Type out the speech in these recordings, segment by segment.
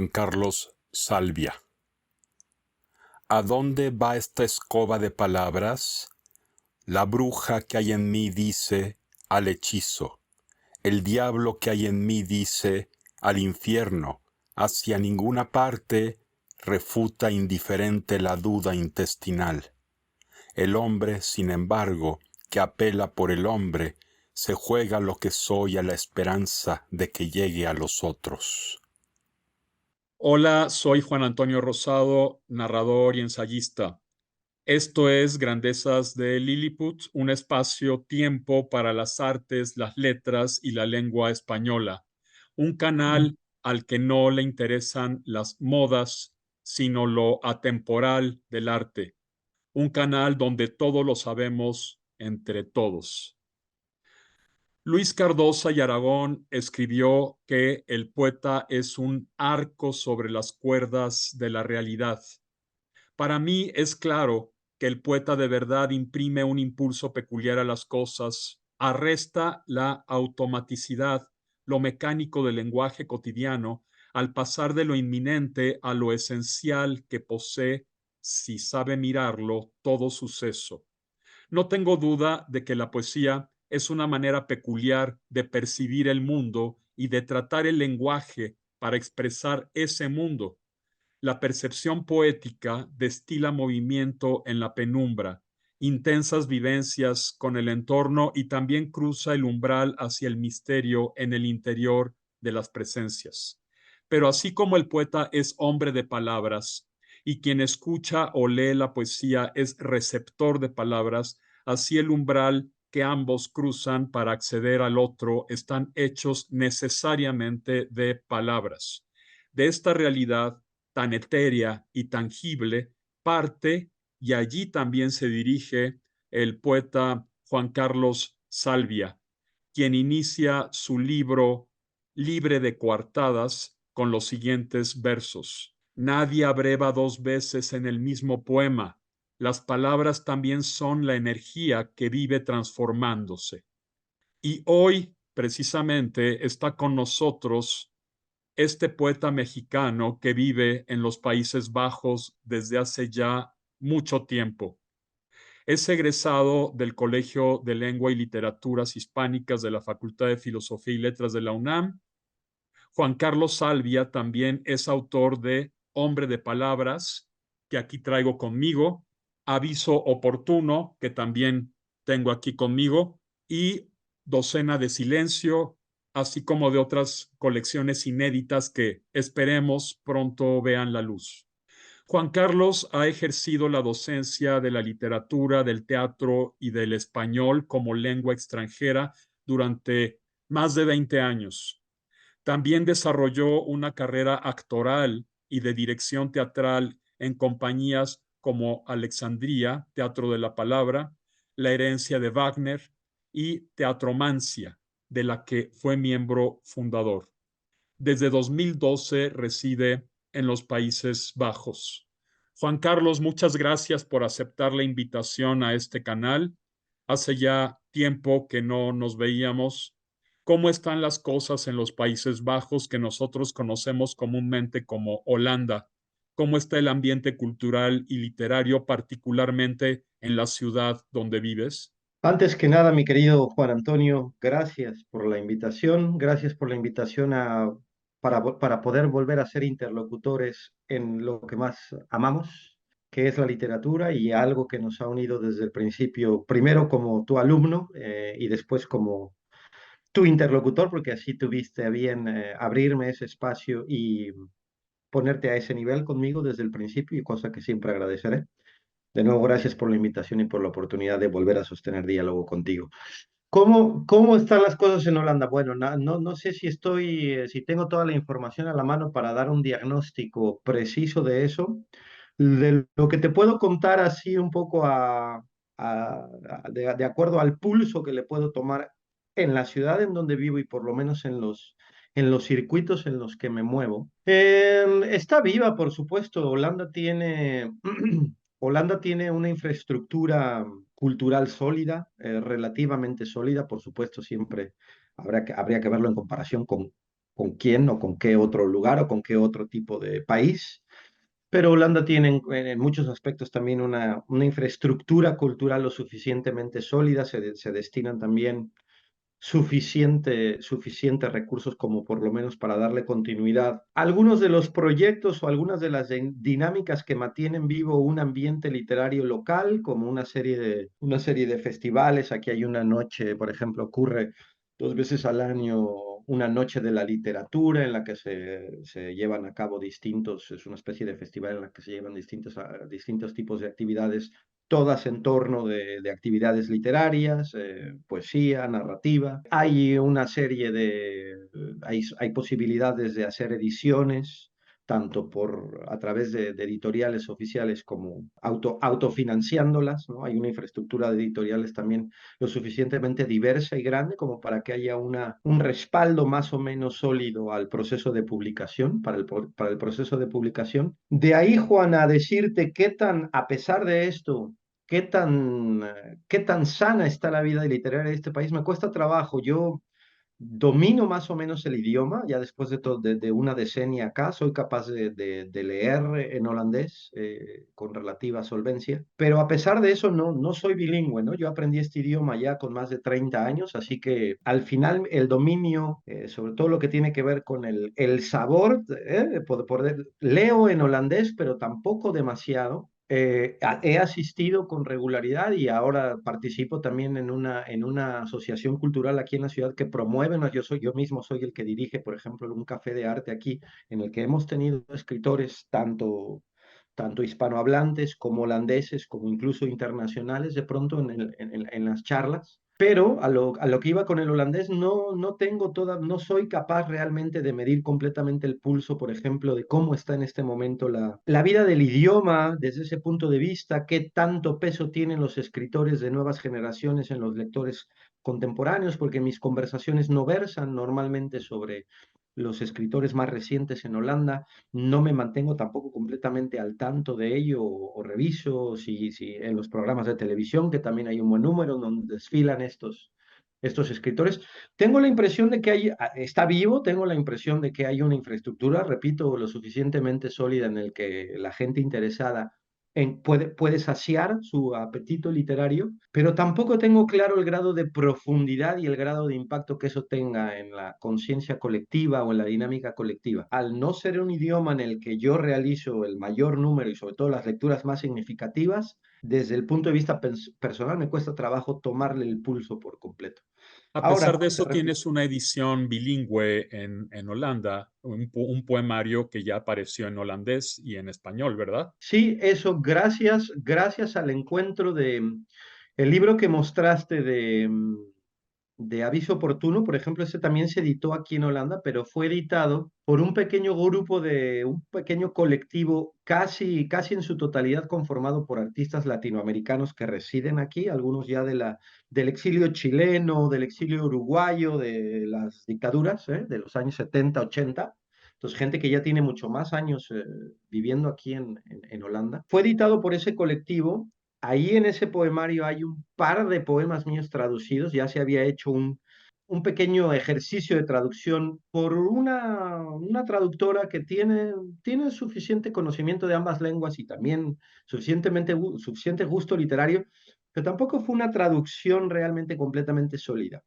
Juan Carlos Salvia. ¿A dónde va esta escoba de palabras? La bruja que hay en mí dice al hechizo, el diablo que hay en mí dice al infierno, hacia ninguna parte refuta indiferente la duda intestinal. El hombre, sin embargo, que apela por el hombre, se juega lo que soy a la esperanza de que llegue a los otros. Hola, soy Juan Antonio Rosado, narrador y ensayista. Esto es Grandezas de Lilliput, un espacio-tiempo para las artes, las letras y la lengua española. Un canal al que no le interesan las modas, sino lo atemporal del arte. Un canal donde todo lo sabemos entre todos. Luis Cardosa y Aragón escribió que el poeta es un arco sobre las cuerdas de la realidad. Para mí es claro que el poeta de verdad imprime un impulso peculiar a las cosas, arresta la automaticidad, lo mecánico del lenguaje cotidiano, al pasar de lo inminente a lo esencial que posee, si sabe mirarlo, todo suceso. No tengo duda de que la poesía es una manera peculiar de percibir el mundo y de tratar el lenguaje para expresar ese mundo. La percepción poética destila movimiento en la penumbra, intensas vivencias con el entorno y también cruza el umbral hacia el misterio en el interior de las presencias. Pero así como el poeta es hombre de palabras y quien escucha o lee la poesía es receptor de palabras, así el umbral que ambos cruzan para acceder al otro están hechos necesariamente de palabras. De esta realidad tan etérea y tangible parte y allí también se dirige el poeta Juan Carlos Salvia, quien inicia su libro Libre de coartadas con los siguientes versos. Nadie abreva dos veces en el mismo poema. Las palabras también son la energía que vive transformándose. Y hoy, precisamente, está con nosotros este poeta mexicano que vive en los Países Bajos desde hace ya mucho tiempo. Es egresado del Colegio de Lengua y Literaturas Hispánicas de la Facultad de Filosofía y Letras de la UNAM. Juan Carlos Salvia también es autor de Hombre de Palabras, que aquí traigo conmigo, Aviso Oportuno, que también tengo aquí conmigo, y Docena de Silencio, así como de otras colecciones inéditas que esperemos pronto vean la luz. Juan Carlos ha ejercido la docencia de la literatura, del teatro y del español como lengua extranjera durante más de 20 años. También desarrolló una carrera actoral y de dirección teatral en compañías como Alexandría, Teatro de la Palabra, La Herencia de Wagner y Teatromancia, de la que fue miembro fundador. Desde 2012 reside en los Países Bajos. Juan Carlos, muchas gracias por aceptar la invitación a este canal. Hace ya tiempo que no nos veíamos. ¿Cómo están las cosas en los Países Bajos que nosotros conocemos comúnmente como Holanda? ¿Cómo está el ambiente cultural y literario, particularmente en la ciudad donde vives? Antes que nada, mi querido Juan Antonio, gracias por la invitación, gracias por la invitación para poder volver a ser interlocutores en lo que más amamos, que es la literatura y algo que nos ha unido desde el principio, primero como tu alumno y después como tu interlocutor, porque así tuviste a bien abrirme ese espacio y ponerte a ese nivel conmigo desde el principio, y cosa que siempre agradeceré. De nuevo, gracias por la invitación y por la oportunidad de volver a sostener diálogo contigo. ¿Cómo están las cosas en Holanda? Bueno, no sé si si tengo toda la información a la mano para dar un diagnóstico preciso de eso. De lo que te puedo contar así un poco de acuerdo al pulso que le puedo tomar en la ciudad en donde vivo y por lo menos en los circuitos en los que me muevo. Está viva, por supuesto. Holanda tiene una infraestructura cultural sólida, relativamente sólida, por supuesto, siempre habría que verlo en comparación con con quién o con qué otro lugar o con qué otro tipo de país. Pero Holanda tiene en muchos aspectos también una infraestructura cultural lo suficientemente sólida, se destinan también suficientes recursos como por lo menos para darle continuidad. Algunos de los proyectos o algunas de las dinámicas que mantienen vivo un ambiente literario local, como una serie de festivales. Aquí hay una noche, por ejemplo, ocurre 2 veces al año una noche de la literatura en la que se llevan a cabo es una especie de festival en la que se llevan distintos tipos de actividades, todas en torno de actividades literarias, poesía, narrativa. Hay posibilidades de hacer ediciones, tanto a través de editoriales oficiales como autofinanciándolas, ¿no? Hay una infraestructura de editoriales también lo suficientemente diversa y grande como para que haya un respaldo más o menos sólido al proceso de publicación, para el proceso de publicación. De ahí, Juana, a decirte a pesar de esto, qué tan sana está la vida literaria de este país, me cuesta trabajo. Yo domino más o menos el idioma, ya después de una decenia acá, soy capaz de leer en holandés con relativa solvencia, pero a pesar de eso no soy bilingüe, ¿no? Yo aprendí este idioma ya con más de 30 años, así que al final el dominio, sobre todo lo que tiene que ver con el sabor, leo en holandés, pero tampoco demasiado. He asistido con regularidad y ahora participo también en una asociación cultural aquí en la ciudad que promueve, ¿no? Yo mismo soy el que dirige, por ejemplo, un café de arte aquí, en el que hemos tenido escritores tanto hispanohablantes como holandeses, como incluso internacionales, de pronto en las charlas. Pero a lo que iba con el holandés, no soy capaz realmente de medir completamente el pulso, por ejemplo, de cómo está en este momento la vida del idioma desde ese punto de vista, qué tanto peso tienen los escritores de nuevas generaciones en los lectores contemporáneos, porque mis conversaciones no versan normalmente sobre los escritores más recientes en Holanda. No me mantengo tampoco completamente al tanto de ello o reviso si en los programas de televisión, que también hay un buen número donde desfilan estos escritores. Tengo la impresión de que está vivo, tengo la impresión de que hay una infraestructura, repito, lo suficientemente sólida en el que la gente interesada puede saciar su apetito literario, pero tampoco tengo claro el grado de profundidad y el grado de impacto que eso tenga en la conciencia colectiva o en la dinámica colectiva. Al no ser un idioma en el que yo realizo el mayor número y sobre todo las lecturas más significativas, desde el punto de vista personal me cuesta trabajo tomarle el pulso por completo. A Ahora, pesar de eso, tienes una edición bilingüe en Holanda, un poemario que ya apareció en holandés y en español, ¿verdad? sí, eso, gracias al encuentro el libro que mostraste de Aviso Oportuno, por ejemplo, ese también se editó aquí en Holanda, pero fue editado por un pequeño colectivo casi en su totalidad conformado por artistas latinoamericanos que residen aquí, algunos ya del exilio chileno, del exilio uruguayo, de las dictaduras, de los años 70, 80. Entonces, gente que ya tiene mucho más años viviendo aquí en Holanda. Fue editado por ese colectivo. Ahí en ese poemario hay un par de poemas míos traducidos. Ya se había hecho un pequeño ejercicio de traducción por una traductora que tiene suficiente conocimiento de ambas lenguas y también suficiente gusto literario, pero tampoco fue una traducción realmente completamente sólida.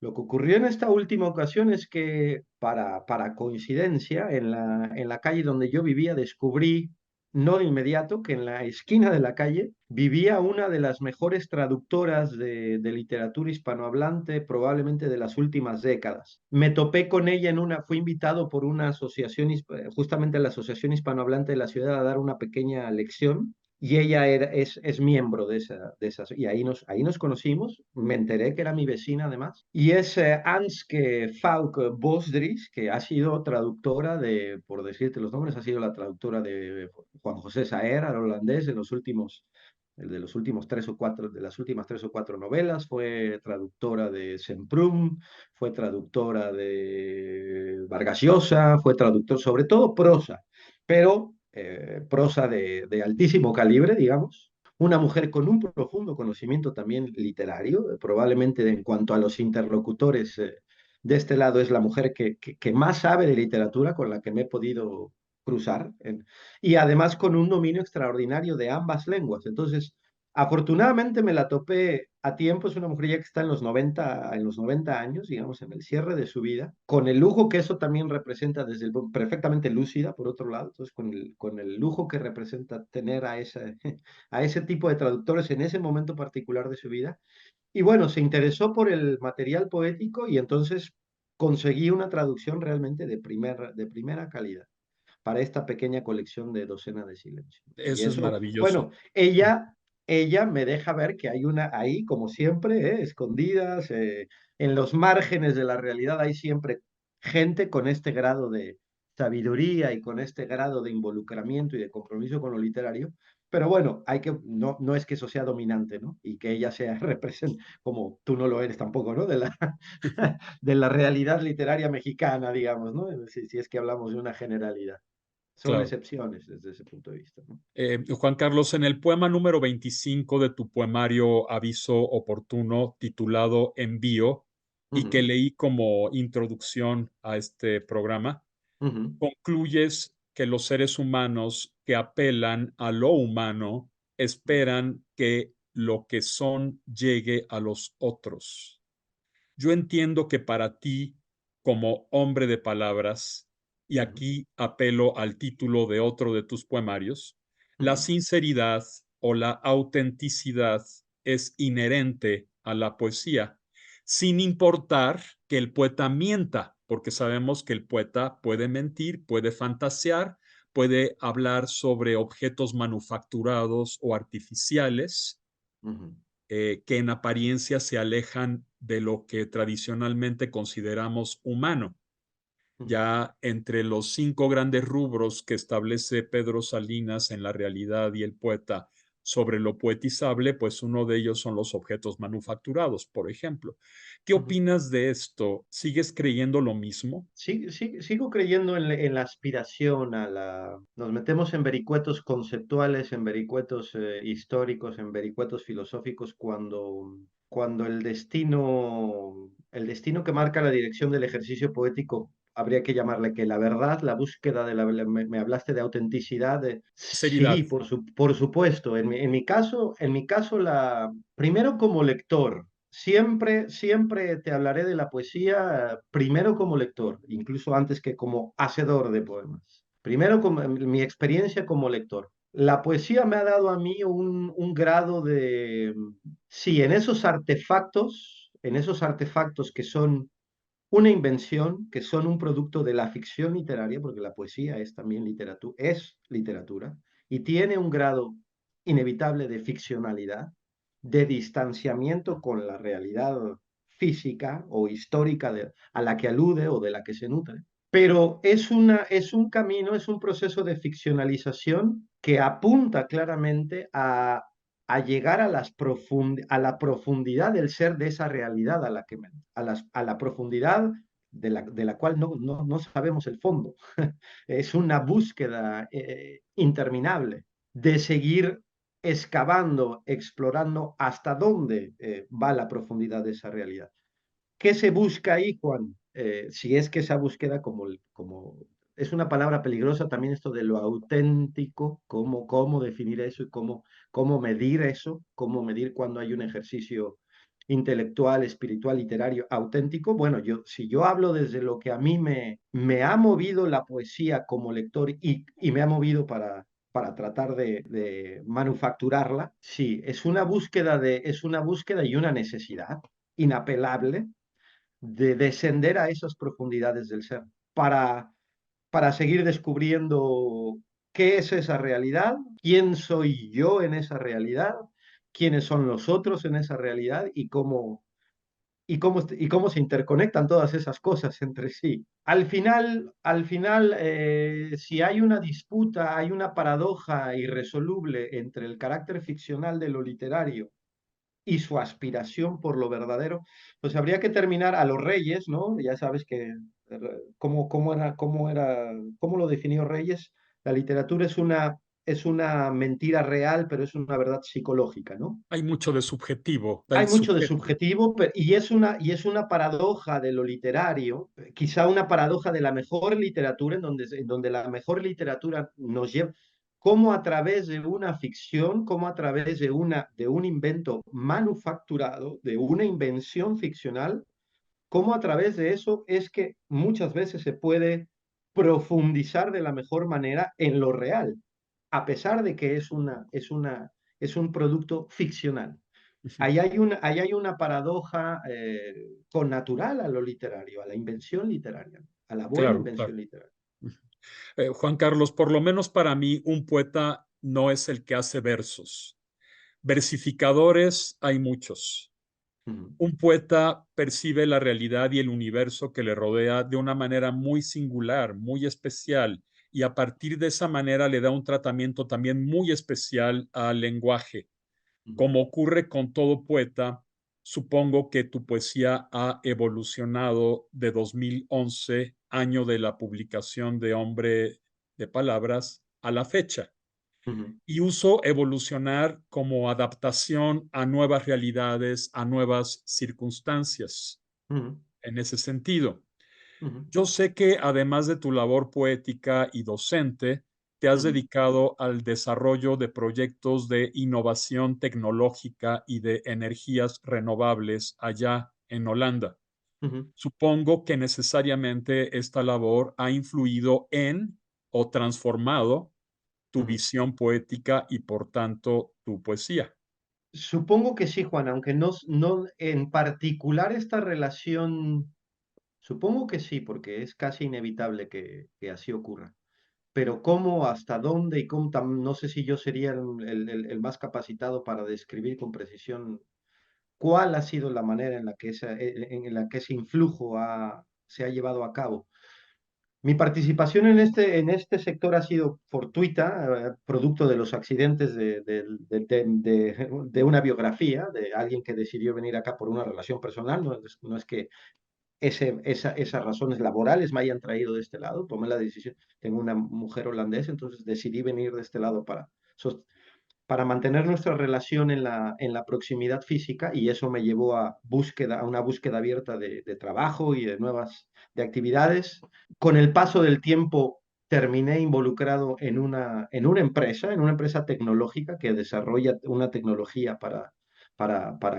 Lo que ocurrió en esta última ocasión es que, para coincidencia, en la calle donde yo vivía, descubrí, no de inmediato, que en la esquina de la calle vivía una de las mejores traductoras de literatura hispanohablante, probablemente de las últimas décadas. Me topé con ella fui invitado por una asociación, justamente la Asociación Hispanohablante de la ciudad, a dar una pequeña lección. Y ella es miembro de esas. Y ahí nos conocimos. Me enteré que era mi vecina, además. Y es Anske Falk Bosdris, que ha sido traductora por decirte los nombres, ha sido la traductora de Juan José Saer al holandés de los últimos tres o cuatro, de las últimas 3 o 4 novelas. Fue traductora de Semprún, fue traductora de Vargas Llosa, fue traductor sobre todo prosa, pero prosa de altísimo calibre, digamos. Una mujer con un profundo conocimiento también literario, probablemente en cuanto a los interlocutores De este lado es la mujer que más sabe de literatura con la que me he podido cruzar, y además con un dominio extraordinario de ambas lenguas. Entonces, afortunadamente me la topé a tiempo, es una mujer ya que está en los 90 años, digamos, en el cierre de su vida, con el lujo que eso también representa, perfectamente lúcida, por otro lado, entonces con el lujo que representa tener a ese tipo de traductores en ese momento particular de su vida. Y bueno, se interesó por el material poético y entonces conseguí una traducción realmente de primera calidad para esta pequeña colección de Docena de Silencio. Y Eso es eso, maravilloso. bueno, ella me deja ver que hay una ahí, como siempre, escondidas, en los márgenes de la realidad, hay siempre gente con este grado de sabiduría y con este grado de involucramiento y de compromiso con lo literario. Pero bueno, no es que eso sea dominante, ¿no? Y que ella sea como tú no lo eres tampoco, ¿no? De la realidad literaria mexicana, digamos, ¿no? Si es que hablamos de una generalidad. Son Claro. excepciones desde ese punto de vista, ¿no? Juan Carlos, en el poema número 25 de tu poemario Aviso Oportuno, titulado Envío, y que Ujú, leí como introducción a este programa, ujú, concluyes que los seres humanos que apelan a lo humano esperan que lo que son llegue a los otros. Yo entiendo que para ti, como hombre de palabras, y ujú, aquí apelo al título de otro de tus poemarios, la ujú, sinceridad o la autenticidad es inherente a la poesía, sin importar que el poeta mienta, porque sabemos que el poeta puede mentir, puede fantasear, puede hablar sobre objetos manufacturados o artificiales, ujú, que en apariencia se alejan de lo que tradicionalmente consideramos humano. ujú. Ya entre los 5 grandes rubros que establece Pedro Salinas en La realidad y el poeta sobre lo poetizable, pues uno de ellos son los objetos manufacturados, por ejemplo. ¿Qué Ujú. opinas de esto? ¿Sigues creyendo lo mismo? Sigo creyendo en la aspiración Nos metemos en vericuetos conceptuales, en vericuetos históricos, en vericuetos filosóficos cuando el destino que marca la dirección del ejercicio poético, habría que llamarle que la verdad, la búsqueda me hablaste de autenticidad. Sí, Seriedad. por supuesto. En mi caso, primero como lector. Siempre te hablaré de la poesía primero como lector, incluso antes que como hacedor de poemas. Primero, como, mi experiencia como lector. La poesía me ha dado a mí un grado de... Sí, en esos artefactos que son una invención, que son un producto de la ficción literaria, porque la poesía es también es literatura, y tiene un grado inevitable de ficcionalidad, de distanciamiento con la realidad física o histórica a la que alude o de la que se nutre. Pero es un camino, es un proceso de ficcionalización que apunta claramente a llegar a la profundidad del ser de esa realidad a la profundidad de la cual no sabemos el fondo. Es una búsqueda interminable de seguir excavando, explorando hasta dónde va la profundidad de esa realidad. ¿Qué se busca ahí, Juan? Si es que esa búsqueda, como es una palabra peligrosa también esto de lo auténtico, cómo definir eso y cómo medir eso, cómo medir cuando hay un ejercicio intelectual, espiritual, literario, auténtico. Bueno, si yo hablo desde lo que a mí me ha movido la poesía como lector y me ha movido para tratar de manufacturarla, sí, es una búsqueda y una necesidad inapelable de descender a esas profundidades del ser para, para seguir descubriendo qué es esa realidad, quién soy yo en esa realidad, quiénes son los otros en esa realidad y cómo se interconectan todas esas cosas entre sí. Al final si hay una disputa, hay una paradoja irresoluble entre el carácter ficcional de lo literario y su aspiración por lo verdadero, pues habría que terminar a los Reyes, ¿no? Ya sabes que cómo lo definió Reyes. La literatura es una es una mentira real, pero es una verdad psicológica, ¿no? Hay mucho de subjetivo, Hay del mucho de sujeto. subjetivo y es una paradoja de lo literario, quizá una paradoja de la mejor literatura, en donde la mejor literatura nos lleva, cómo a través de una ficción, cómo a través de un invento manufacturado, de una invención ficcional, cómo a través de eso es que muchas veces se puede profundizar de la mejor manera en lo real, a pesar de que es un producto ficcional. Ahí hay una paradoja connatural a lo literario, a la invención literaria, a la buena Claro, claro. invención literaria. Juan Carlos, por lo menos para mí, un poeta no es el que hace versos. Versificadores hay muchos. Ujú, Un poeta percibe la realidad y el universo que le rodea de una manera muy singular, muy especial, y a partir de esa manera le da un tratamiento también muy especial al lenguaje. ujú, Como ocurre con todo poeta, supongo que tu poesía ha evolucionado de 2011, año de la publicación de Hombre de Palabras, a la fecha. ujú, Y uso evolucionar como adaptación a nuevas realidades, a nuevas circunstancias. ujú, En ese sentido, ujú, yo sé que además de tu labor poética y docente, te has ujú, dedicado al desarrollo de proyectos de innovación tecnológica y de energías renovables allá en Holanda. ujú, Supongo que necesariamente esta labor ha influido en o transformado tu ujú. visión poética y por tanto tu poesía. Supongo que sí, Juan, aunque no en particular esta relación, supongo que sí, porque es casi inevitable que así ocurra. Pero cómo, hasta dónde y cómo, no sé si yo sería el más capacitado para describir con precisión cuál ha sido la manera en la que, en la que ese influjo se ha llevado a cabo. Mi participación en este sector ha sido fortuita, producto de los accidentes de una biografía, de alguien que decidió venir acá por una relación personal. No es que esas razones laborales me hayan traído de este lado. Tomé la decisión, tengo una mujer holandesa, entonces decidí venir de este lado para mantener nuestra relación en la proximidad física, y eso me llevó a una búsqueda abierta de trabajo y de actividades. Con el paso del tiempo terminé involucrado en una empresa tecnológica que desarrolla una tecnología para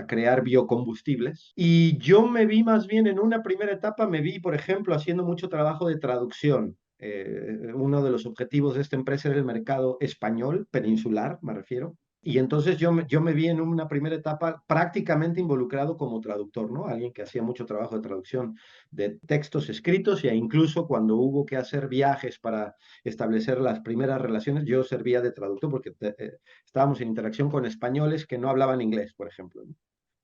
crear biocombustibles. Y yo me vi más bien en una primera etapa, me vi, por ejemplo, haciendo mucho trabajo de traducción. Uno de los objetivos de esta empresa era el mercado español, peninsular, me refiero. Y entonces yo me vi en una primera etapa prácticamente involucrado como traductor, ¿no? Alguien que hacía mucho trabajo de traducción de textos escritos, e incluso cuando hubo que hacer viajes para establecer las primeras relaciones, yo servía de traductor porque estábamos en interacción con españoles que no hablaban inglés, por ejemplo, ¿no?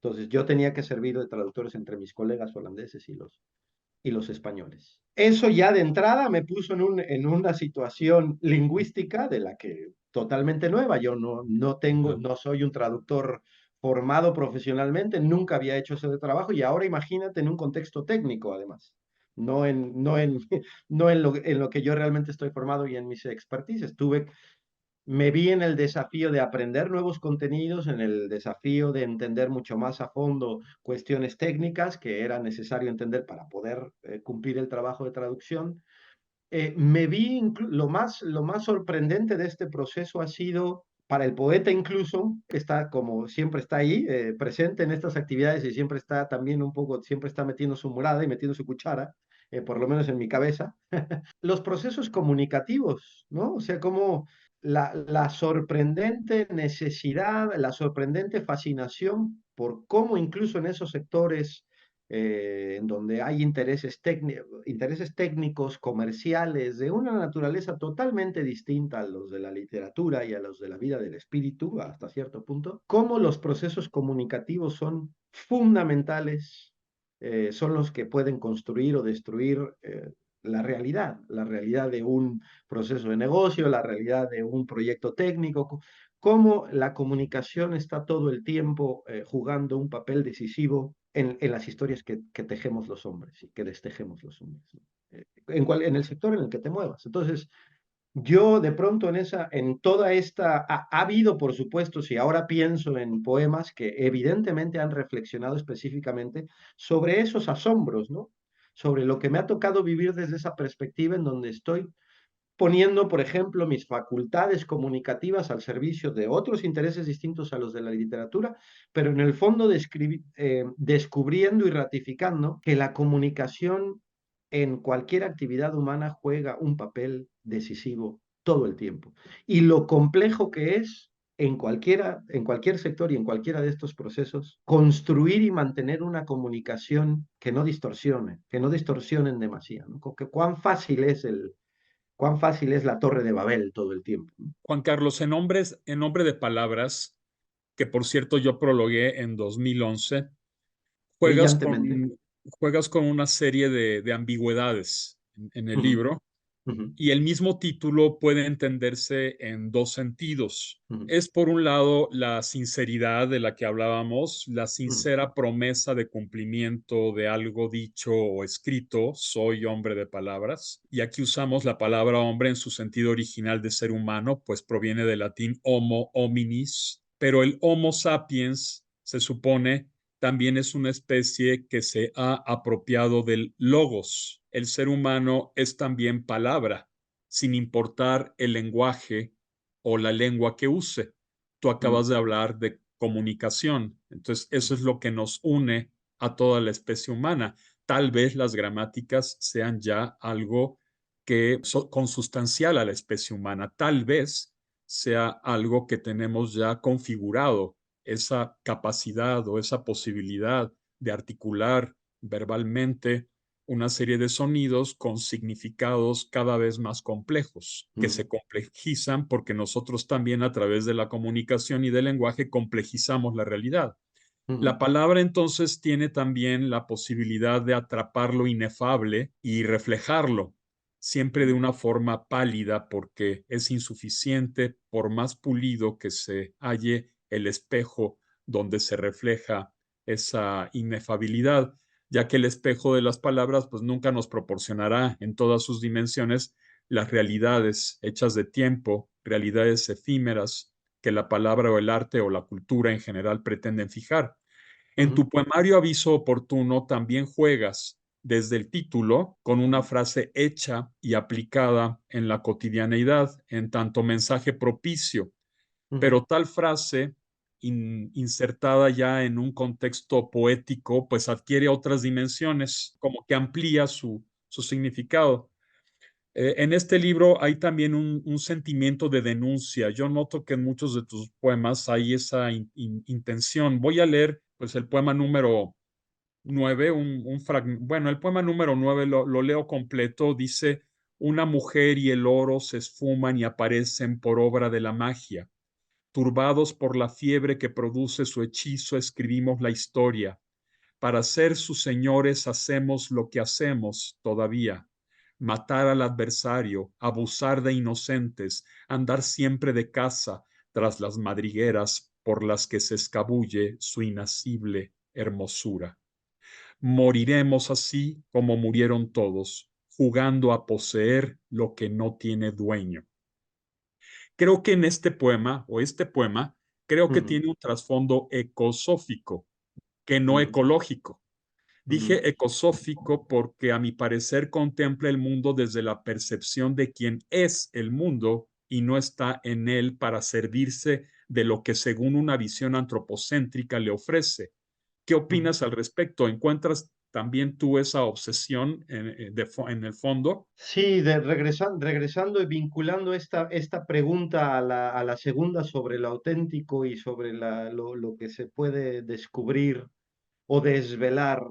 Entonces yo tenía que servir de traductores entre mis colegas holandeses y los españoles. Eso ya de entrada me puso en una situación lingüística de la que totalmente nueva. Yo Claro. no soy un traductor formado profesionalmente, nunca había hecho ese trabajo, y ahora imagínate en un contexto técnico, además. No en lo que yo realmente estoy formado y en mis expertices. Me vi en el desafío de aprender nuevos contenidos, en el desafío de entender mucho más a fondo cuestiones técnicas que era necesario entender para poder cumplir el trabajo de traducción. Me vi, lo más sorprendente de este proceso ha sido, para el poeta incluso, que está como siempre está ahí, presente en estas actividades, y siempre está también un poco, siempre está metiendo su morada y metiendo su cuchara, por lo menos en mi cabeza, los procesos comunicativos, ¿no? O sea, como la sorprendente necesidad, la sorprendente fascinación por cómo incluso en esos sectores en donde hay intereses técnicos, comerciales, de una naturaleza totalmente distinta a los de la literatura y a los de la vida del espíritu, hasta cierto punto, cómo los procesos comunicativos son fundamentales, son los que pueden construir o destruir la realidad de un proceso de negocio, la realidad de un proyecto técnico, cómo la comunicación está todo el tiempo jugando un papel decisivo en las historias que tejemos los hombres y que destejemos los hombres, ¿no? En el sector en el que te muevas. Entonces, Yo de pronto en toda esta, ha habido, por supuesto, si ahora pienso en poemas que evidentemente han reflexionado específicamente sobre esos asombros, ¿no? Sobre lo que me ha tocado vivir desde esa perspectiva en donde estoy poniendo, por ejemplo, mis facultades comunicativas al servicio de otros intereses distintos a los de la literatura, pero en el fondo descubriendo y ratificando que la comunicación en cualquier actividad humana juega un papel decisivo todo el tiempo. Y lo complejo que es en cualquier sector y en cualquiera de estos procesos, construir y mantener una comunicación que no distorsionen demasiado, ¿no? Cuán fácil es la Torre de Babel todo el tiempo, ¿no? Juan Carlos, en nombre de palabras, que por cierto yo prologué en 2011, juegas Brillantemente. con, juegas con una serie de ambigüedades en el Ujú, libro. ujú, Y el mismo título puede entenderse en dos sentidos. ujú, Es por un lado la sinceridad de la que hablábamos, la ujú, sincera promesa de cumplimiento de algo dicho o escrito, soy hombre de palabras. Y aquí usamos la palabra hombre en su sentido original de ser humano, pues proviene del latín homo hominis, pero el Homo sapiens se supone también es una especie que se ha apropiado del logos. El ser humano es también palabra, sin importar el lenguaje o la lengua que use. Tú ujú, acabas de hablar de comunicación, entonces eso es lo que nos une a toda la especie humana. Tal vez las gramáticas sean ya algo que consustancial a la especie humana, tal vez sea algo que tenemos ya configurado, esa capacidad o esa posibilidad de articular verbalmente una serie de sonidos con significados cada vez más complejos, que ujú, se complejizan porque nosotros también a través de la comunicación y del lenguaje complejizamos la realidad. La ujú, palabra entonces tiene también la posibilidad de atrapar lo inefable y reflejarlo, siempre de ujú, una forma pálida porque es insuficiente por más pulido que se halle el espejo donde se refleja esa inefabilidad, ya que el espejo de las palabras pues nunca nos proporcionará en todas sus dimensiones las realidades hechas de tiempo, realidades efímeras que la palabra o el arte o la cultura en general pretenden fijar. En ujú, tu poemario Aviso Oportuno también juegas desde el título con una frase hecha y aplicada en la cotidianeidad, en tanto mensaje propicio, ujú, pero tal frase insertada ya en un contexto poético, pues adquiere otras dimensiones, como que amplía su significado. En este libro hay también un sentimiento de denuncia. Yo noto que en muchos de tus poemas hay esa intención. Voy a leer pues el poema número 9, bueno, el poema número 9 lo leo completo. Dice, una mujer y el oro se esfuman y aparecen por obra de la magia. Turbados por la fiebre que produce su hechizo, escribimos la historia. Para ser sus señores hacemos lo que hacemos todavía: matar al adversario, abusar de inocentes, andar siempre de caza tras las madrigueras por las que se escabulle su inacible hermosura. Moriremos así como murieron todos, jugando a poseer lo que no tiene dueño. Creo que en este poema, creo que ujú, tiene un trasfondo ecosófico, que no ujú, ecológico. ujú, Dije ecosófico porque a mi parecer contempla el mundo desde la percepción de quien es el mundo y no está en él para servirse de lo que según una visión antropocéntrica le ofrece. ¿Qué ujú. opinas al respecto? ¿Encuentras también tú esa obsesión en el fondo? Sí, regresando y vinculando esta pregunta a la segunda sobre lo auténtico y sobre lo que se puede descubrir o desvelar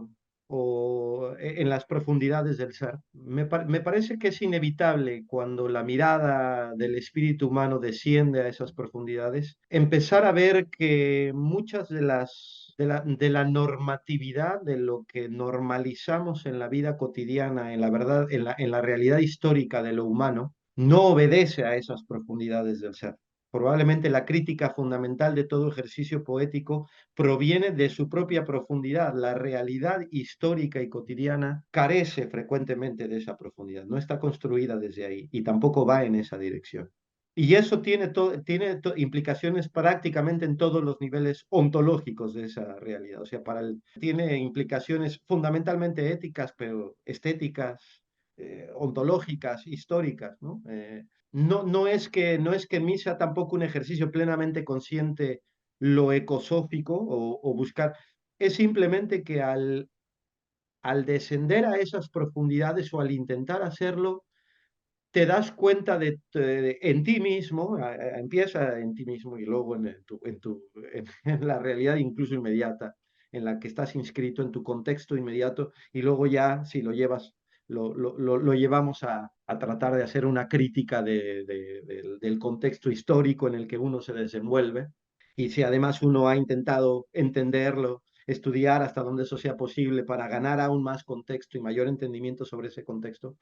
en las profundidades del ser. Me parece que es inevitable cuando la mirada del espíritu humano desciende a esas profundidades, empezar a ver que muchas de la normatividad, de lo que normalizamos en la vida cotidiana, en la verdad, en la realidad histórica de lo humano, no obedece a esas profundidades del ser. Probablemente la crítica fundamental de todo ejercicio poético proviene de su propia profundidad. La realidad histórica y cotidiana carece frecuentemente de esa profundidad, no está construida desde ahí y tampoco va en esa dirección. Y eso tiene implicaciones prácticamente en todos los niveles ontológicos de esa realidad. O sea, tiene implicaciones fundamentalmente éticas, pero estéticas, ontológicas, históricas, ¿no? No es que en mí sea tampoco un ejercicio plenamente consciente lo ecosófico o buscar, es simplemente que al descender a esas profundidades o al intentar hacerlo, te das cuenta en ti mismo, empieza en ti mismo y luego en la realidad incluso inmediata en la que estás inscrito, en tu contexto inmediato, y luego ya, si lo llevas, lo llevamos a tratar de hacer una crítica del contexto histórico en el que uno se desenvuelve, y si además uno ha intentado entenderlo, estudiar hasta donde eso sea posible para ganar aún más contexto y mayor entendimiento sobre ese contexto,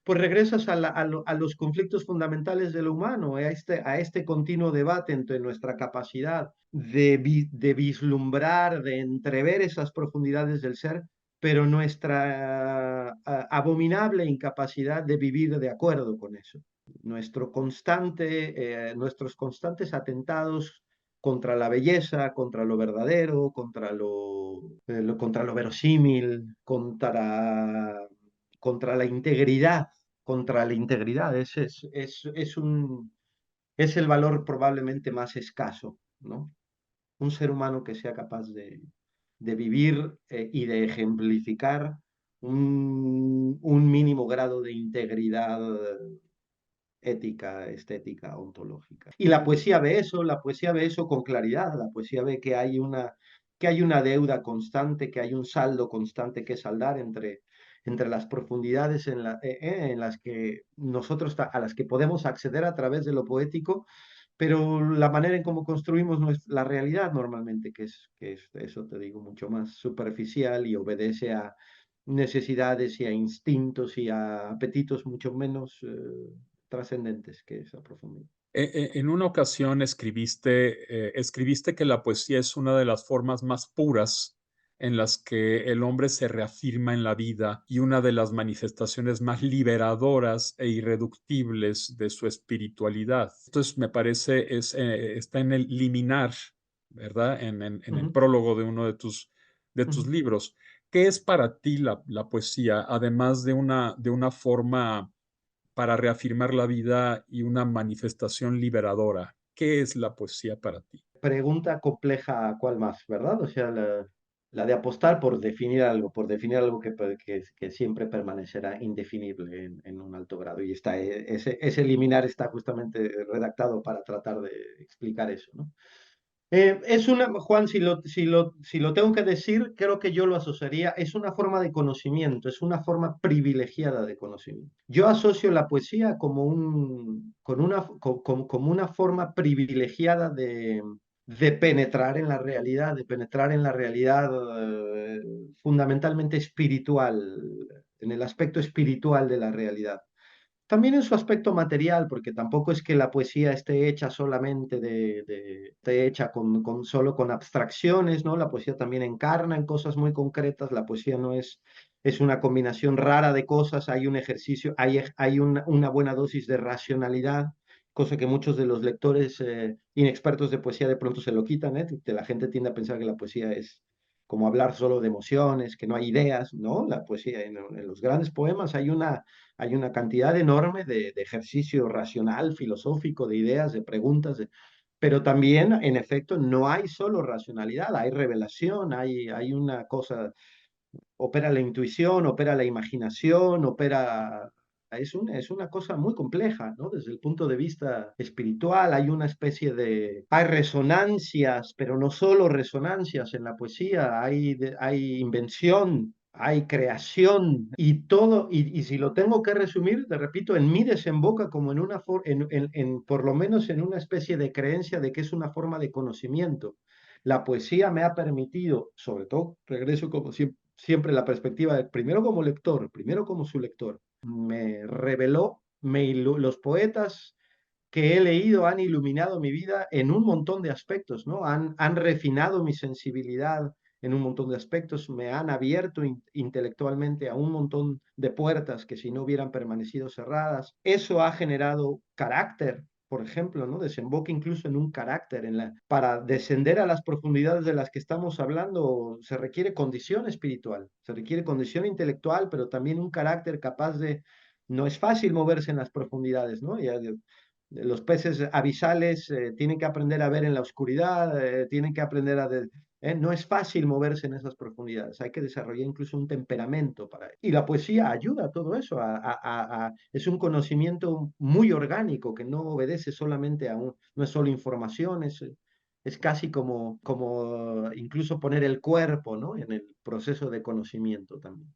pues regresas a los conflictos fundamentales de lo humano, a este continuo debate entre nuestra capacidad de vislumbrar, de entrever esas profundidades del ser, pero nuestra abominable incapacidad de vivir de acuerdo con eso. Nuestros constantes atentados contra la belleza, contra lo verdadero, contra lo verosímil, contra la integridad, contra la integridad. Es el valor probablemente más escaso, ¿no? Un ser humano que sea capaz de vivir y de ejemplificar un mínimo grado de integridad ética, estética, ontológica. Y la poesía ve eso con claridad, la poesía ve que hay una deuda constante, que hay un saldo constante que saldar entre las profundidades en las que a las que podemos acceder a través de lo poético, pero la manera en cómo construimos la realidad normalmente, que es, eso te digo, mucho más superficial y obedece a necesidades y a instintos y a apetitos mucho menos trascendentes que esa profundidad. En una ocasión escribiste que la poesía es una de las formas más puras en las que el hombre se reafirma en la vida y una de las manifestaciones más liberadoras e irreductibles de su espiritualidad. Entonces, me parece, está en el liminar, ¿verdad? En el Ujú, prólogo de uno de tus ujú. libros. ¿Qué es para ti la poesía, además de una forma para reafirmar la vida y una manifestación liberadora? ¿Qué es la poesía para ti? Pregunta compleja, ¿cuál más, verdad? O sea, la de apostar por definir algo que siempre permanecerá indefinible en un alto grado. Y ese liminar está justamente redactado para tratar de explicar eso, ¿no? Juan, si lo tengo que decir, creo que yo lo asociaría, es una forma de conocimiento, es una forma privilegiada de conocimiento. Yo asocio la poesía como una forma privilegiada de penetrar en la realidad, de penetrar en la realidad fundamentalmente espiritual, en el aspecto espiritual de la realidad. También en su aspecto material, porque tampoco es que la poesía esté hecha solamente esté hecha solo con abstracciones, ¿no? La poesía también encarna en cosas muy concretas, la poesía no es una combinación rara de cosas, hay un ejercicio, hay una buena dosis de racionalidad, cosa que muchos de los lectores inexpertos de poesía de pronto se lo quitan, ¿eh? La gente tiende a pensar que la poesía es como hablar solo de emociones, que no hay ideas, ¿no? La poesía, en los grandes poemas hay una cantidad enorme de ejercicio racional, filosófico, de ideas, de preguntas, pero también, en efecto, no hay solo racionalidad, hay revelación, hay una cosa, opera la intuición, opera la imaginación, es una cosa muy compleja, ¿no? Desde el punto de vista espiritual hay una especie hay resonancias, pero no solo resonancias en la poesía, hay invención, hay creación y todo, y si lo tengo que resumir, te repito, en mí desemboca como por lo menos en una especie de creencia de que es una forma de conocimiento. La poesía me ha permitido, sobre todo, regreso como siempre la perspectiva de primero como lector, primero como su lector, me reveló, los poetas que he leído han iluminado mi vida en un montón de aspectos, ¿no? Han refinado mi sensibilidad en un montón de aspectos, me han abierto intelectualmente a un montón de puertas que si no hubieran permanecido cerradas. Eso ha generado carácter, por ejemplo, ¿no? Desemboca incluso en un carácter. Para descender a las profundidades de las que estamos hablando se requiere condición espiritual, se requiere condición intelectual, pero también un carácter capaz de... No es fácil moverse en las profundidades, ¿no? Los peces abisales tienen que aprender a ver en la oscuridad, tienen que aprender no es fácil moverse en esas profundidades, hay que desarrollar incluso un temperamento para ello. Y la poesía ayuda a todo eso, es un conocimiento muy orgánico que no obedece solamente no es solo información, es casi como incluso poner el cuerpo, ¿no? En el proceso de conocimiento también.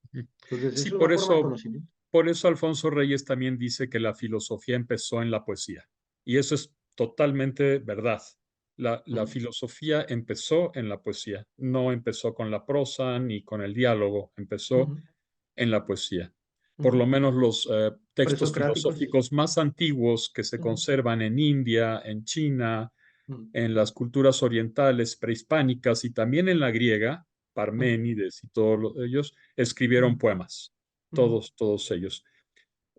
Entonces Sí, es una forma de conocimiento. por eso Alfonso Reyes también dice que la filosofía empezó en la poesía. Y eso es totalmente verdad. La Ujú, filosofía empezó en la poesía, no empezó con la prosa ni con el diálogo, empezó ujú, en la poesía. Por ujú. lo menos los textos Presocráticos. filosóficos más antiguos que se Ujú, conservan en India, en China, ujú, en las culturas orientales prehispánicas y también en la griega, ujú, Parménides y todos ellos escribieron ujú, poemas, ujú, todos ellos.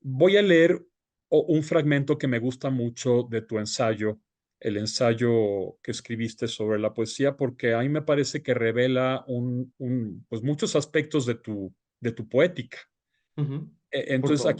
Voy a leer un fragmento que me gusta mucho de tu ensayo, el ensayo que escribiste sobre la poesía, porque a mí me parece que revela pues muchos aspectos de tu poética. ujú. Por Entonces favor.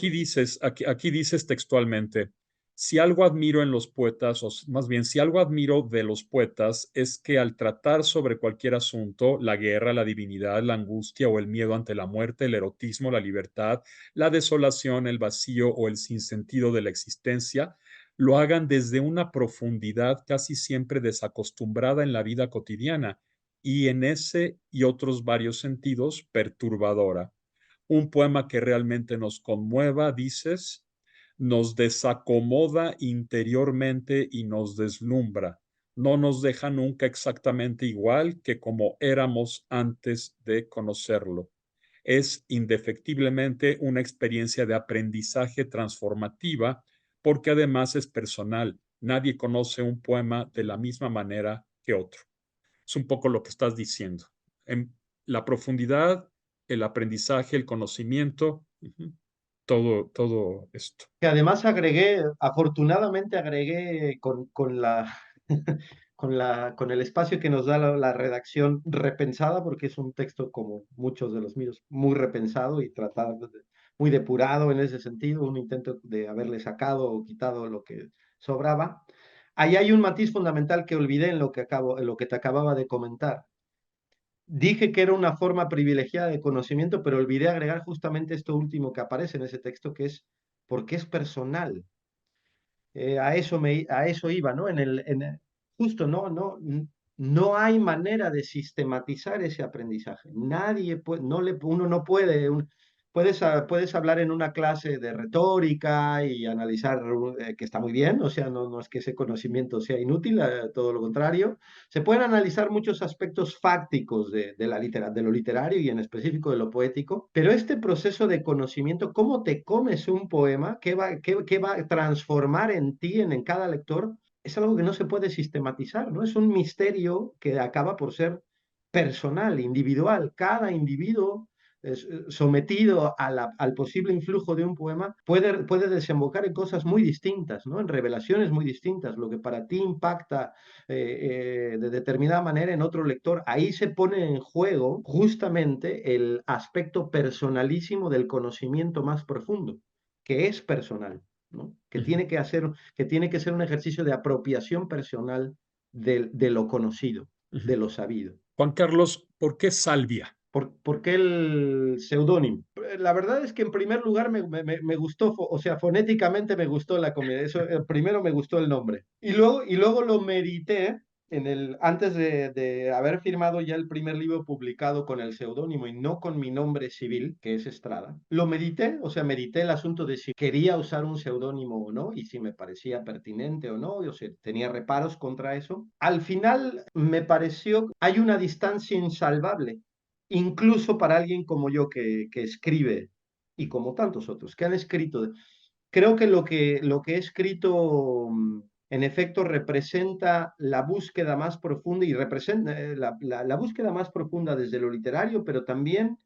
aquí dices textualmente, si algo admiro en los poetas, o más bien, si algo admiro de los poetas es que al tratar sobre cualquier asunto, la guerra, la divinidad, la angustia o el miedo ante la muerte, el erotismo, la libertad, la desolación, el vacío o el sinsentido de la existencia, lo hagan desde una profundidad casi siempre desacostumbrada en la vida cotidiana y en ese y otros varios sentidos perturbadora. Un poema que realmente nos conmueva, dices, nos desacomoda interiormente y nos deslumbra. No nos deja nunca exactamente igual que como éramos antes de conocerlo. Es indefectiblemente una experiencia de aprendizaje transformativa porque además es personal. Nadie conoce un poema de la misma manera que otro. Es un poco lo que estás diciendo. En la profundidad, el aprendizaje, el conocimiento, todo esto. Que además afortunadamente agregué con el espacio que nos da la redacción repensada, porque es un texto como muchos de los míos, muy repensado y muy depurado en ese sentido, un intento de haberle sacado o quitado lo que sobraba. Ahí hay un matiz fundamental que olvidé en lo que te acababa de comentar. Dije que era una forma privilegiada de conocimiento, pero olvidé agregar justamente esto último que aparece en ese texto, que es porque es personal. A eso iba, ¿no? Justo, no hay manera de sistematizar ese aprendizaje. Nadie puede, uno no puede, puedes hablar en una clase de retórica y analizar, que está muy bien, o sea, no es que ese conocimiento sea inútil, todo lo contrario. Se pueden analizar muchos aspectos fácticos de lo literario y en específico de lo poético, pero este proceso de conocimiento, cómo te comes un poema, qué va a transformar en ti, en cada lector, es algo que no se puede sistematizar, ¿no? Es un misterio que acaba por ser personal, individual. Cada individuo sometido al posible influjo de un poema puede desembocar en cosas muy distintas, ¿no? En revelaciones muy distintas. Lo que para ti impacta de determinada manera en otro lector, ahí se pone en juego justamente el aspecto personalísimo del conocimiento más profundo, que es personal, ¿no? Que tiene que ser un ejercicio de apropiación personal de lo conocido, de lo sabido. Juan Carlos, ¿por qué salvia? ¿Por qué el seudónimo? La verdad es que en primer lugar me gustó, o sea, fonéticamente me gustó la comedia. Eso, primero me gustó el nombre. Y luego lo medité antes de haber firmado ya el primer libro publicado con el seudónimo y no con mi nombre civil, que es Estrada. Lo medité, o sea, medité el asunto de si quería usar un seudónimo o no y si me parecía pertinente o no, o sea, tenía reparos contra eso. Al final me pareció, hay una distancia insalvable incluso para alguien como yo que escribe y como tantos otros que han escrito. creo que lo que he escrito, en efecto, representa la búsqueda más profunda y representa la búsqueda más profunda desde lo literario, pero también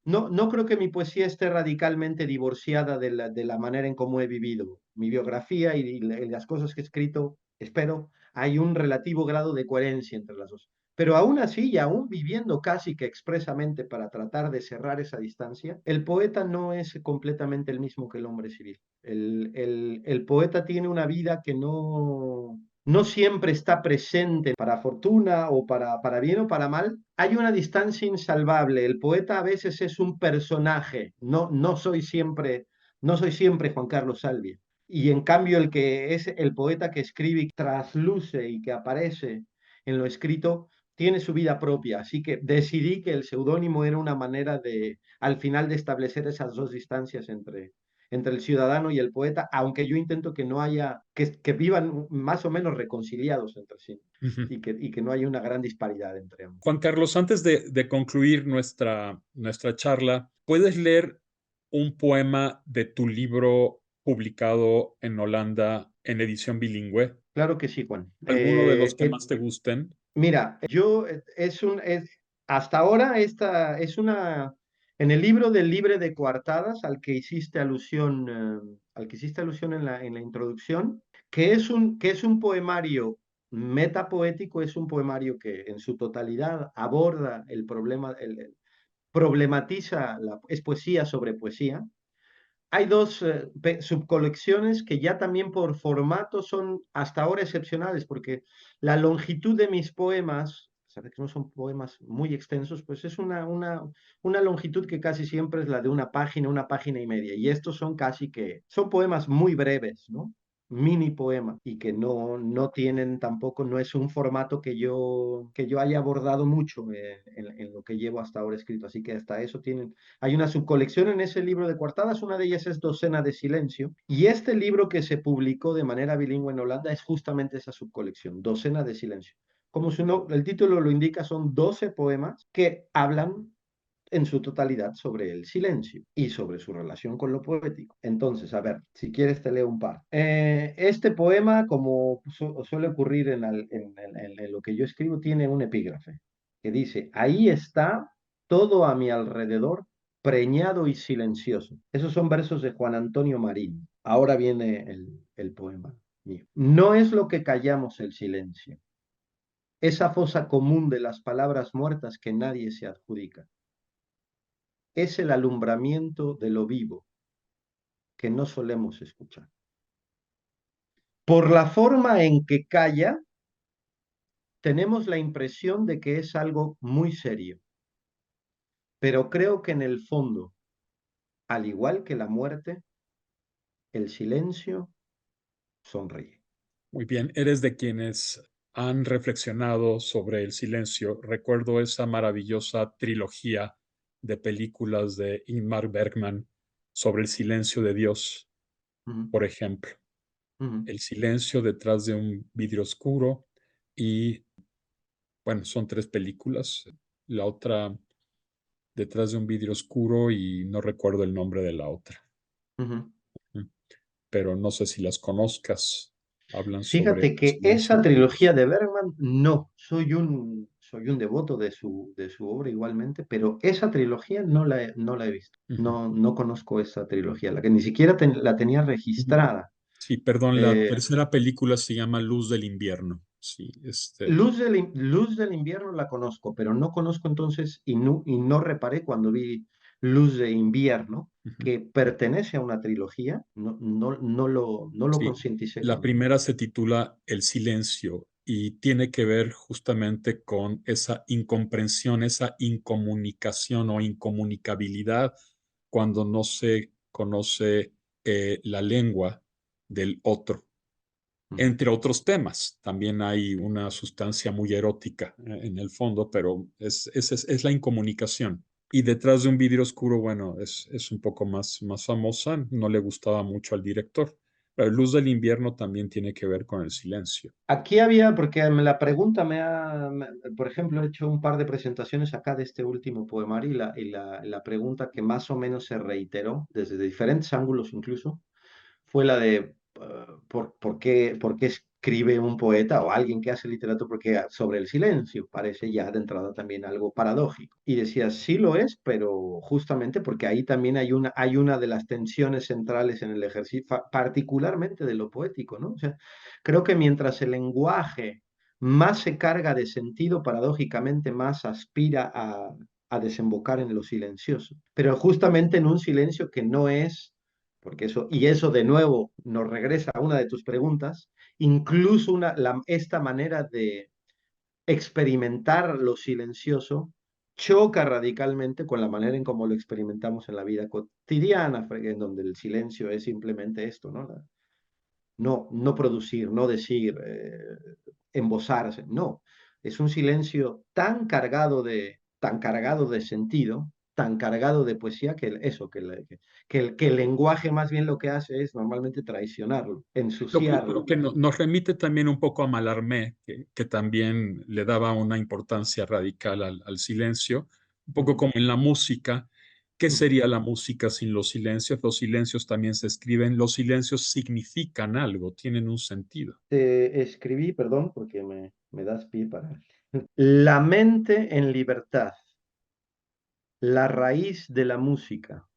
no creo que mi poesía esté radicalmente divorciada de la manera en cómo he vivido. Mi biografía y las cosas que he escrito, espero, hay un relativo grado de coherencia entre las dos. Pero aún así, y aún viviendo casi que expresamente para tratar de cerrar esa distancia, el poeta no es completamente el mismo que el hombre civil. El poeta tiene una vida que no siempre está presente para fortuna o para bien o para mal. Hay una distancia insalvable. El poeta a veces es un personaje. No soy siempre Juan Carlos Salvia. Y en cambio el que es el poeta que escribe y trasluce y que aparece en lo escrito tiene su vida propia. Así que decidí que el seudónimo era una manera de, al final, de establecer esas dos distancias entre el ciudadano y el poeta, aunque yo intento que no haya, que vivan más o menos reconciliados entre sí Ujú. y que no haya una gran disparidad entre ambos. Juan Carlos, antes de concluir nuestra charla, ¿puedes leer un poema de tu libro publicado en Holanda en edición bilingüe? Claro que sí, Juan. ¿Alguno de los que más te gusten? Mira, hasta ahora en el libro del Libre de Coartadas, al que hiciste alusión en la introducción, que es un poemario metapoético, es un poemario que en su totalidad aborda el problema, problematiza, es poesía sobre poesía. Hay dos subcolecciones que ya también por formato son hasta ahora excepcionales, porque la longitud de mis poemas, sabes que no son poemas muy extensos, pues es una longitud que casi siempre es la de una página y media. Y estos son poemas muy breves, ¿no? Mini poemas, y que no tienen tampoco, no es un formato que yo haya abordado mucho en lo que llevo hasta ahora escrito. Así que hasta eso hay una subcolección en ese libro de coartadas, una de ellas es Docena de Silencio, y este libro que se publicó de manera bilingüe en Holanda es justamente esa subcolección, Docena de Silencio. Como el título lo indica, son 12 poemas que hablan en su totalidad sobre el silencio y sobre su relación con lo poético. Entonces, a ver, si quieres te leo un par. Este poema, como suele ocurrir en lo que yo escribo, tiene un epígrafe que dice: ahí está todo a mi alrededor, preñado y silencioso. Esos son versos de Juan Antonio Marín. Ahora viene el poema mío. No es lo que callamos el silencio, esa fosa común de las palabras muertas que nadie se adjudica. Es el alumbramiento de lo vivo que no solemos escuchar. Por la forma en que calla, tenemos la impresión de que es algo muy serio, pero creo que en el fondo, al igual que la muerte, el silencio sonríe. Muy bien, eres de quienes han reflexionado sobre el silencio. Recuerdo esa maravillosa trilogía de películas de Ingmar Bergman sobre el silencio de Dios, Ujú, por ejemplo. ujú, El silencio detrás de un vidrio oscuro y, bueno, son tres películas. La otra detrás de un vidrio oscuro y no recuerdo el nombre de la otra. ujú. Pero no sé si las conozcas. Hablan sobre Fíjate el que silencio esa de trilogía Dios. de Bergman, no, soy un devoto de su obra igualmente, pero esa trilogía no la he visto. Ujú. No conozco esa trilogía, la que ni siquiera la tenía Ujú. registrada. Sí, perdón, la Eh, tercera película se llama Luz del Invierno. Sí, Luz del Invierno la conozco, pero no conozco entonces y no reparé cuando vi Luz de Invierno, ujú. que pertenece a una trilogía. No lo Sí, concienticé la cuando. primera se titula El silencio y tiene que ver justamente con esa incomprensión, esa incomunicación o incomunicabilidad cuando no se conoce la lengua del otro. Ujú, Entre otros temas, también hay una sustancia muy erótica en el fondo, pero es la incomunicación. Y detrás de un vidrio oscuro, bueno, es un poco más famosa, no le gustaba mucho al director. Pero Luz del Invierno también tiene que ver con el silencio. Aquí había, porque la pregunta por ejemplo, he hecho un par de presentaciones acá de este último poemario y la pregunta que más o menos se reiteró desde diferentes ángulos incluso fue la de por qué escribe un poeta o alguien que hace literatura porque sobre el silencio. Parece ya de entrada también algo paradójico. Y decía, sí lo es, pero justamente porque ahí también hay una de las tensiones centrales en el ejercicio, particularmente de lo poético, ¿no? O sea, creo que mientras el lenguaje más se carga de sentido, paradójicamente más aspira a desembocar en lo silencioso, pero justamente en un silencio que no es, porque eso, y eso de nuevo nos regresa a una de tus preguntas, incluso esta manera de experimentar lo silencioso choca radicalmente con la manera en cómo lo experimentamos en la vida cotidiana, en donde el silencio es simplemente esto, ¿no? No producir, no decir, embosarse, no. Es un silencio tan cargado de sentido, tan cargado de poesía, que el lenguaje más bien lo que hace es normalmente traicionarlo, Lo ensuciarlo. que nos remite también un poco a Mallarmé, que también le daba una importancia radical al silencio, un poco Ujú, como en la música. ¿Qué ujú. sería la música sin los silencios? Los silencios también se escriben, los silencios significan algo, tienen un sentido. Te escribí, perdón, porque me das pie para... La mente en libertad, la raíz de la música,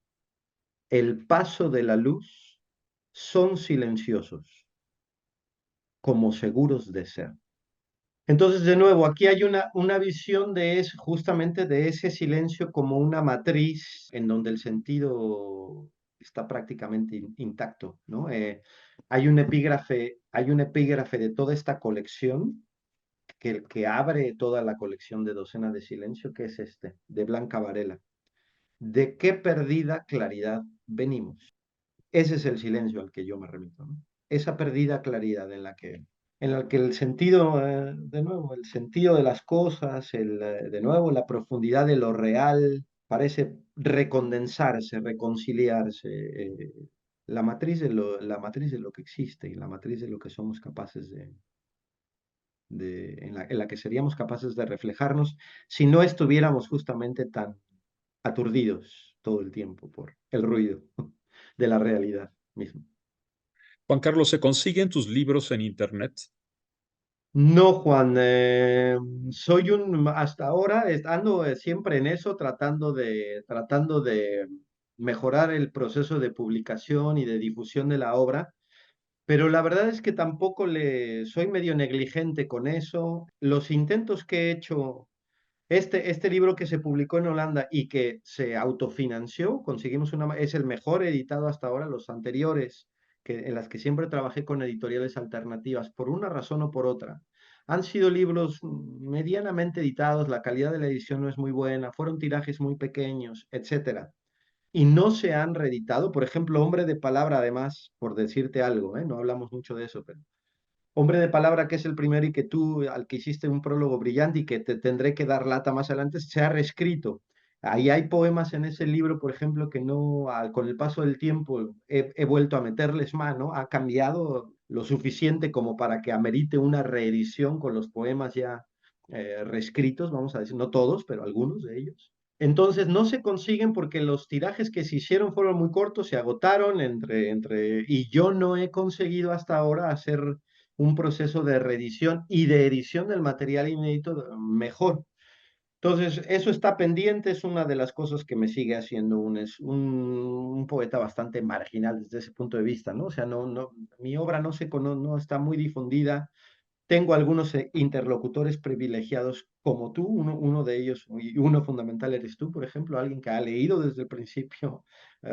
el paso de la luz, son silenciosos, como seguros de ser. Entonces, de nuevo, aquí hay una visión justamente de ese silencio como una matriz en donde el sentido está prácticamente intacto, ¿no? Hay un epígrafe de toda esta colección que abre toda la colección de Docena de Silencio, que es este, de Blanca Varela. ¿De qué perdida claridad venimos? Ese es el silencio al que yo me remito, ¿no? Esa perdida claridad en la que el sentido, de nuevo, el sentido de las cosas, de nuevo, la profundidad de lo real, parece recondensarse, reconciliarse, la matriz de lo que existe y la matriz de lo que somos capaces en la que seríamos capaces de reflejarnos si no estuviéramos justamente tan aturdidos todo el tiempo por el ruido de la realidad misma. Juan Carlos, ¿se consiguen tus libros en internet? No, Juan, hasta ahora ando siempre en eso, tratando de mejorar el proceso de publicación y de difusión de la obra, pero la verdad es que tampoco soy medio negligente con eso. Los intentos que he hecho, este libro que se publicó en Holanda y que se autofinanció, es el mejor editado hasta ahora. Los anteriores, en las que siempre trabajé con editoriales alternativas, por una razón o por otra, han sido libros medianamente editados, la calidad de la edición no es muy buena, fueron tirajes muy pequeños, etcétera. Y no se han reeditado. Por ejemplo, Hombre de Palabra, además, por decirte algo, ¿eh? No hablamos mucho de eso, pero Hombre de Palabra, que es el primero y que tú, al que hiciste un prólogo brillante y que te tendré que dar lata más adelante, se ha reescrito. Ahí hay poemas en ese libro, por ejemplo, que no, con el paso del tiempo he vuelto a meterles mano, ha cambiado lo suficiente como para que amerite una reedición con los poemas ya reescritos, vamos a decir, no todos, pero algunos de ellos. Entonces no se consiguen porque los tirajes que se hicieron fueron muy cortos, se agotaron y yo no he conseguido hasta ahora hacer un proceso de reedición y de edición del material inédito mejor. Entonces, eso está pendiente, es una de las cosas que me sigue haciendo un poeta bastante marginal desde ese punto de vista, ¿no? O sea, mi obra no está muy difundida. Tengo algunos interlocutores privilegiados como tú, uno de ellos, y uno fundamental eres tú, por ejemplo, alguien que ha leído desde el principio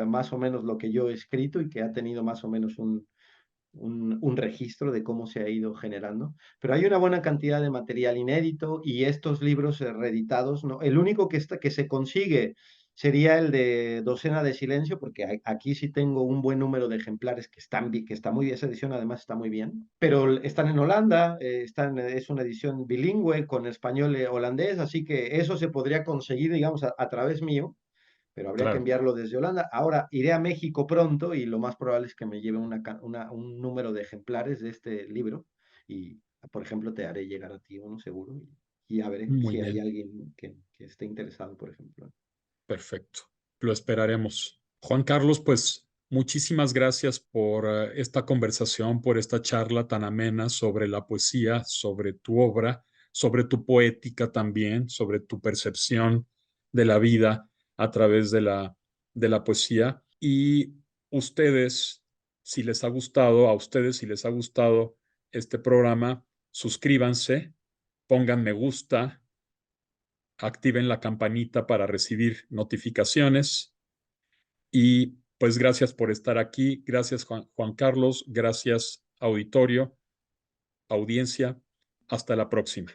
más o menos lo que yo he escrito y que ha tenido más o menos un registro de cómo se ha ido generando, pero hay una buena cantidad de material inédito y estos libros reeditados, ¿no? El único que se consigue sería el de Docena de Silencio, porque aquí sí tengo un buen número de ejemplares que está muy bien, esa edición además está muy bien, pero están en Holanda, es una edición bilingüe con español holandés, así que eso se podría conseguir, digamos, a través mío, pero habría que Claro, enviarlo desde Holanda. Ahora iré a México pronto y lo más probable es que me lleve un número de ejemplares de este libro y, por ejemplo, te haré llegar a ti uno seguro y ya veré muy si hay bien, alguien que esté interesado, por ejemplo. perfecto. Lo esperaremos. Juan Carlos, pues muchísimas gracias por esta conversación, por esta charla tan amena sobre la poesía, sobre tu obra, sobre tu poética también, sobre tu percepción de la vida a través de la poesía. Y ustedes, si les ha gustado, a ustedes, si les ha gustado este programa, suscríbanse, pongan me gusta, activen la campanita para recibir notificaciones y pues gracias por estar aquí, gracias Juan Carlos, gracias auditorio, audiencia, hasta la próxima.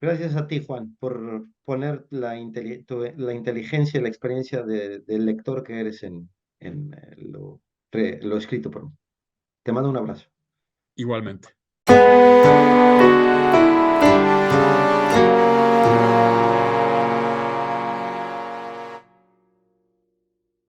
Gracias a ti, Juan, por poner la inteligencia y la experiencia del lector que eres en lo escrito por mí. Te mando un abrazo. Igualmente.